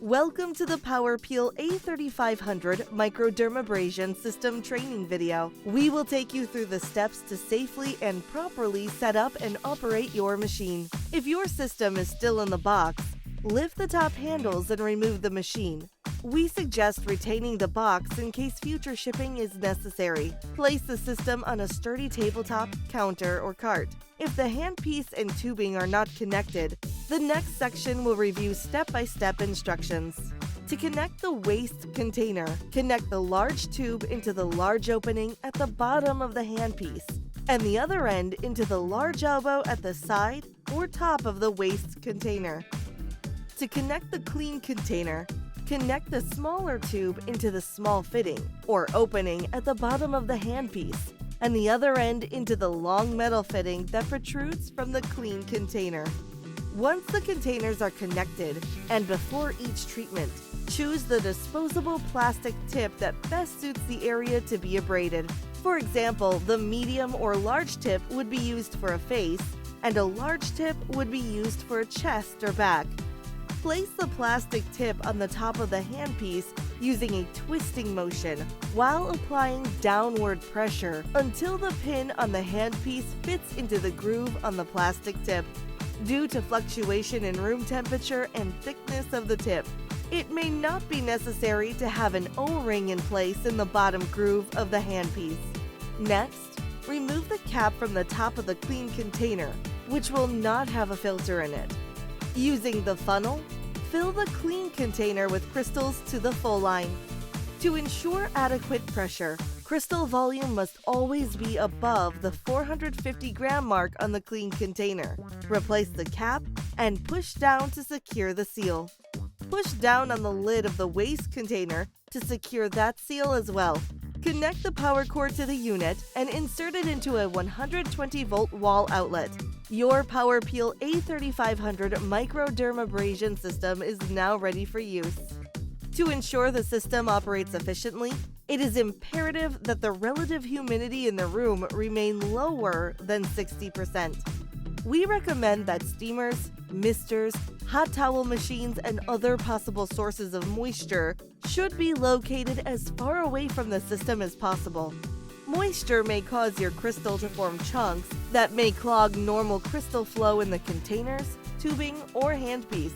Welcome to the PowerPeel A3500 Microdermabrasion System training video. We will take you through the steps to safely and properly set up and operate your machine. If your system is still in the box, lift the top handles and remove the machine. We suggest retaining the box in case future shipping is necessary. Place the system on a sturdy tabletop, counter, or cart. If the handpiece and tubing are not connected, the next section will review step-by-step instructions. To connect the waste container, connect the large tube into the large opening at the bottom of the handpiece, and the other end into the large elbow at the side or top of the waste container. To connect the clean container, connect the smaller tube into the small fitting or opening at the bottom of the handpiece, and the other end into the long metal fitting that protrudes from the clean container. Once the containers are connected, and before each treatment, choose the disposable plastic tip that best suits the area to be abraded. For example, the medium or large tip would be used for a face, and a large tip would be used for a chest or back. Place the plastic tip on the top of the handpiece using a twisting motion while applying downward pressure until the pin on the handpiece fits into the groove on the plastic tip. Due to fluctuation in room temperature and thickness of the tip, it may not be necessary to have an O-ring in place in the bottom groove of the handpiece. Next, remove the cap from the top of the clean container, which will not have a filter in it. Using the funnel, fill the clean container with crystals to the full line. To ensure adequate pressure, crystal volume must always be above the 450 gram mark on the clean container. Replace the cap and push down to secure the seal. Push down on the lid of the waste container to secure that seal as well. Connect the power cord to the unit and insert it into a 120-volt wall outlet. Your PowerPeel A3500 Microdermabrasion system is now ready for use. To ensure the system operates efficiently, it is imperative that the relative humidity in the room remain lower than 60%. We recommend that steamers, misters, hot towel machines, and other possible sources of moisture should be located as far away from the system as possible. Moisture may cause your crystal to form chunks that may clog normal crystal flow in the containers, tubing, or handpiece.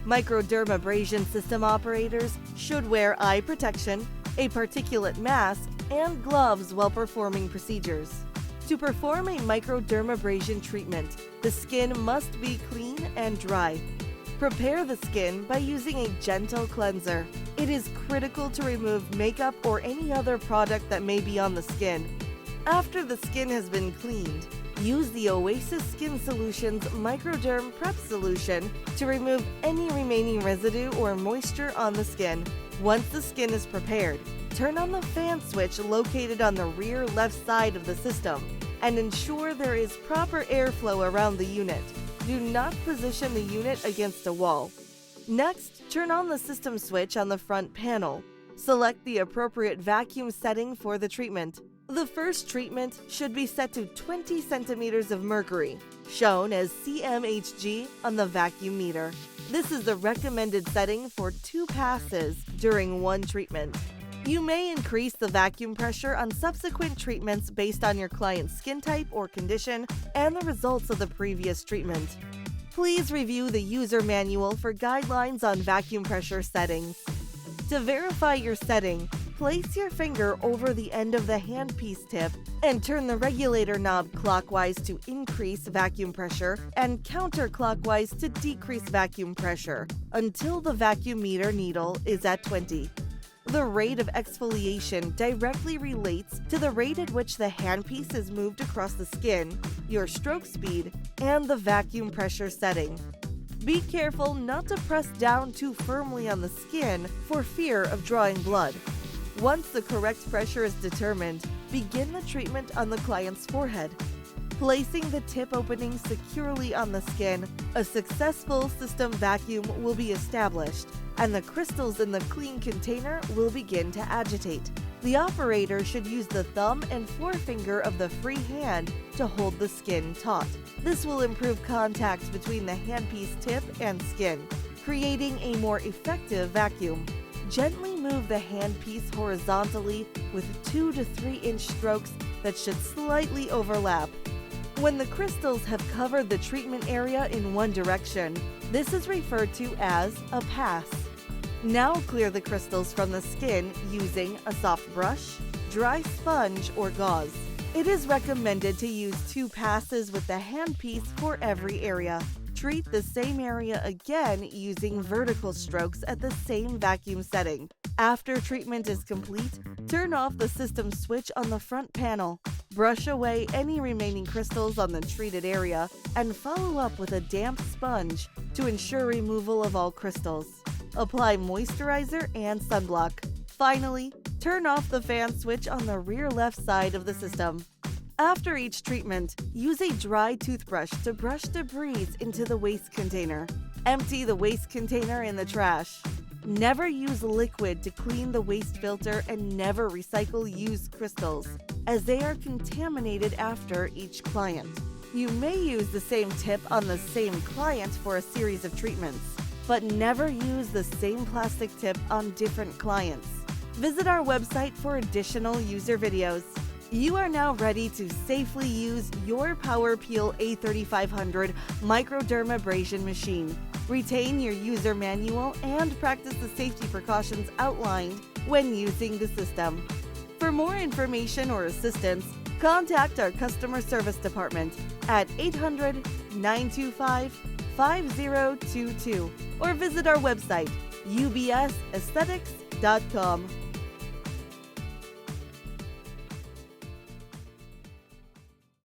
Microdermabrasion system operators should wear eye protection, a particulate mask, and gloves while performing procedures. To perform a microdermabrasion treatment, the skin must be clean and dry. Prepare the skin by using a gentle cleanser. It is critical to remove makeup or any other product that may be on the skin. After the skin has been cleaned, use the Oasis Skin Solutions Microderm Prep Solution to remove any remaining residue or moisture on the skin. Once the skin is prepared, turn on the fan switch located on the rear left side of the system and ensure there is proper airflow around the unit. Do not position the unit against a wall. Next, turn on the system switch on the front panel. Select the appropriate vacuum setting for the treatment. The first treatment should be set to 20 centimeters of mercury, shown as CMHG on the vacuum meter. This is the recommended setting for 2 passes during one treatment. You may increase the vacuum pressure on subsequent treatments based on your client's skin type or condition and the results of the previous treatment. Please review the user manual for guidelines on vacuum pressure settings. To verify your setting, place your finger over the end of the handpiece tip and turn the regulator knob clockwise to increase vacuum pressure and counterclockwise to decrease vacuum pressure until the vacuum meter needle is at 20. The rate of exfoliation directly relates to the rate at which the handpiece is moved across the skin, your stroke speed, and the vacuum pressure setting. Be careful not to press down too firmly on the skin for fear of drawing blood. Once the correct pressure is determined, begin the treatment on the client's forehead. Placing the tip opening securely on the skin, a successful system vacuum will be established, and the crystals in the clean container will begin to agitate. The operator should use the thumb and forefinger of the free hand to hold the skin taut. This will improve contact between the handpiece tip and skin. creating a more effective vacuum. Gently move the handpiece horizontally with 2 to 3 inch strokes that should slightly overlap. When the crystals have covered the treatment area in one direction, this is referred to as a pass. Now clear the crystals from the skin using a soft brush, dry sponge, or gauze. It is recommended to use 2 passes with the handpiece for every area. Treat the same area again using vertical strokes at the same vacuum setting. After treatment is complete, turn off the system switch on the front panel. Brush away any remaining crystals on the treated area and follow up with a damp sponge to ensure removal of all crystals. Apply moisturizer and sunblock. Finally, turn off the fan switch on the rear left side of the system. After each treatment, use a dry toothbrush to brush debris into the waste container. Empty the waste container in the trash. Never use liquid to clean the waste filter and never recycle used crystals, as they are contaminated after each client. You may use the same tip on the same client for a series of treatments, but never use the same plastic tip on different clients. Visit our website for additional user videos. You are now ready to safely use your PowerPeel A3500 Microdermabrasion machine. Retain your user manual and practice the safety precautions outlined when using the system. For more information or assistance, contact our customer service department at 800-925-5022 or visit our website ubsaesthetics.com.